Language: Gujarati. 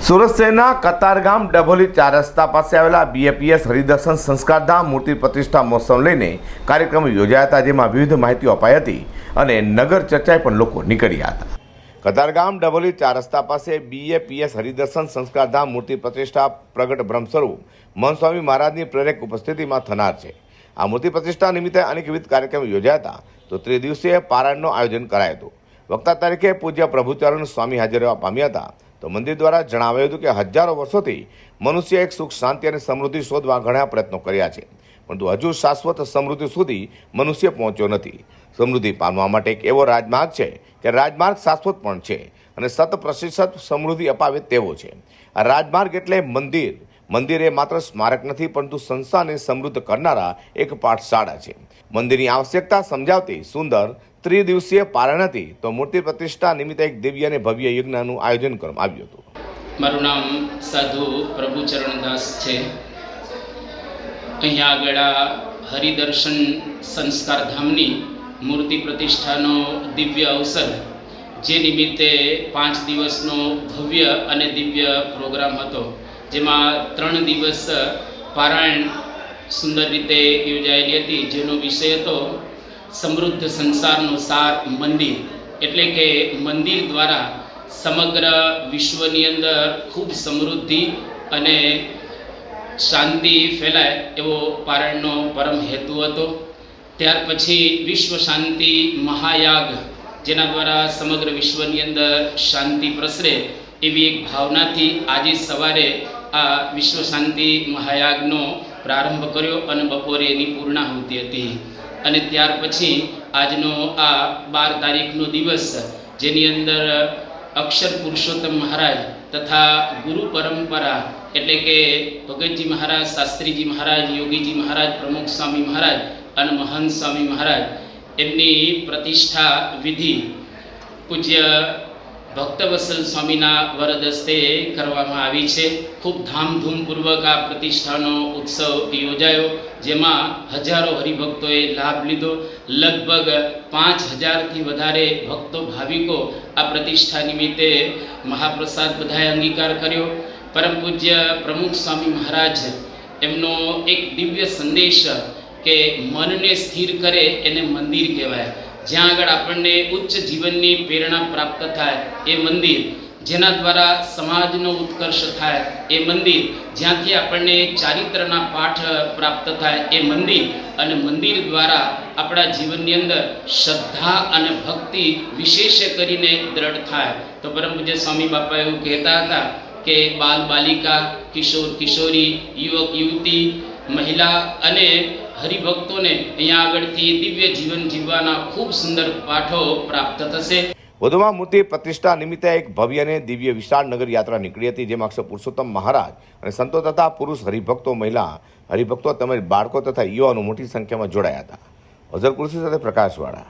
સુરત શહેરના કતારગામ ડભોલી 4 રસ્તા પાસે આવેલા બીએપીએસ હરિદર્શન સંસ્કારધામ મૂર્તિ પ્રતિષ્ઠા મહોત્સવ લઈને કાર્યક્રમ યોજાયા હતા, જેમાં વિવિધ માહિતીઓ અપાઈ હતી અને નગર ચર્ચાએ પણ લોકો નીકળ્યા હતા. કતારગામ ડભોલી 4 રસ્તા પાસે બીએપીએસ હરિદર્શન સંસ્કારધામ મૂર્તિ પ્રતિષ્ઠા પ્રગટ બ્રહ્મસ્વરૂપ મહંત સ્વામી મહારાજની પ્રેરક ઉપસ્થિતિમાં થનાર છે. આ મૂર્તિ પ્રતિષ્ઠા નિમિત્તે અનેકવિધ કાર્યક્રમો યોજાયા હતા, તો ત્રિદિવસીય પારાયણનું આયોજન કરાયું હતું. વક્તા તરીકે પૂજ્ય પ્રભુચરણ સ્વામી હાજર રહેવા પામ્યા હતા. તો મંદિર દ્વારા જણાવાયું હતું કે હજારો વર્ષોથી મનુષ્ય એક સુખ, શાંતિ અને સમૃદ્ધિ શોધવા ઘણા પ્રયત્નો કર્યા છે, પરંતુ હજુ શાશ્વત સમૃદ્ધિ સુધી મનુષ્ય પહોંચ્યો નથી. સમૃદ્ધિ પામવા માટે એક એવો રાજમાર્ગ છે કે રાજમાર્ગ શાશ્વત પણ છે અને 100% સમૃદ્ધિ અપાવે તેવો છે. આ રાજમાર્ગ એટલે મંદિર. મંદિર એ માત્ર સ્મારક નથી, પરંતુ સંસ્થાને સમૃદ્ધ કરનારા એક પાઠશાળા છે. મંદિરની આવશ્યકતા સમજાવતી સુંદર ત્રિદિવસીય પારાયણ હતી. તો મૂર્તિ પ્રતિષ્ઠા નિમિત્તે એક દિવ્ય અને ભવ્ય યજ્ઞનું આયોજન કરવામાં આવ્યું હતું. મારું નામ સાધુ પ્રભુચરણદાસ છે. અહીંયા આગળ હરિદર્શન સંસ્કારધામની મૂર્તિ પ્રતિષ્ઠાનો દિવ્ય અવસર, જે નિમિત્તે 5 દિવસનો ભવ્ય અને દિવ્ય પ્રોગ્રામ હતો, જેમાં 3 દિવસ પારાયણ સુંદર રીતે યોજાયેલી હતી, જેનો વિષય હતો સમૃદ્ધ સંસારનો સાર મંદિર. એટલે કે મંદિર દ્વારા સમગ્ર વિશ્વની અંદર ખૂબ સમૃદ્ધિ અને શાંતિ ફેલાય એવો પારાયણનો પરમ હેતુ હતો. ત્યાર પછી વિશ્વ શાંતિ મહાયાગ, જેના દ્વારા સમગ્ર વિશ્વની અંદર શાંતિ પ્રસરે એવી એક ભાવનાથી આજે સવારે આ વિશ્વ શાંતિ મહાયાગનો પ્રારંભ કર્યો અને બપોરે એની પૂર્ણાહુતિ હતી. અને ત્યાર પછી આજનો આ 12 તારીખનો દિવસ, જેની અંદર અક્ષર પુરુષોત્તમ મહારાજ તથા ગુરુ પરંપરા એટલે કે ભગતજી મહારાજ, શાસ્ત્રીજી મહારાજ, યોગીજી મહારાજ, પ્રમુખ સ્વામી મહારાજ અને મહંત સ્વામી મહારાજ, એમની પ્રતિષ્ઠા વિધિ પૂજ્ય ભક્તવત્સલ સ્વામીના વરદ હસ્તે કરવામાં આવી છે. ખૂબ ધામધૂમપૂર્વક આ પ્રતિષ્ઠાનો ઉત્સવ યોજાયો, જેમાં હજારો હરિભક્તોએ લાભ લીધો. લગભગ 5000થી વધારે ભક્તો, ભાવિકો આ પ્રતિષ્ઠા નિમિત્તે મહાપ્રસાદ બધાએ અંગીકાર કર્યો. પરમ પૂજ્ય પ્રમુખ સ્વામી મહારાજ એમનો એક દિવ્ય સંદેશ કે મનને સ્થિર કરે એને મંદિર કહેવાય. જ્યાં આગળ આપણને ઉચ્ચ જીવનની પ્રેરણા પ્રાપ્ત થાય એ મંદિર, જેના દ્વારા સમાજનો ઉત્કર્ષ થાય એ મંદિર, જ્યાંથી આપણને ચારિત્રના પાઠ પ્રાપ્ત થાય એ મંદિર, અને મંદિર દ્વારા આપણા જીવનની અંદર શ્રદ્ધા અને ભક્તિ વિશેષ કરીને દ્રઢ થાય. તો પરમ પૂજ્ય સ્વામી બાપા એવું કહેતા હતા કે બાલ બાલિકા, કિશોર કિશોરી, યુવક યુવતી, મહિલા અને હરિભક્તોને અહીંયા આગળથી દિવ્ય જીવન જીવવાના ખૂબ સુંદર પાઠો પ્રાપ્ત થશે. વધુમાં મૂર્તિ પ્રતિષ્ઠા નિમિત્તે એક ભવ્ય અને દિવ્ય વિશાળ નગર યાત્રા નીકળી હતી, જેમાં અક્ષર પુરુષોત્તમ મહારાજ અને સંતો તથા પુરુષ હરિભક્તો, મહિલા હરિભક્તો તેમજ બાળકો તથા યુવાનો મોટી સંખ્યામાં જોડાયા હતા. અઝર કુર્સી સાથે પ્રકાશવાળા.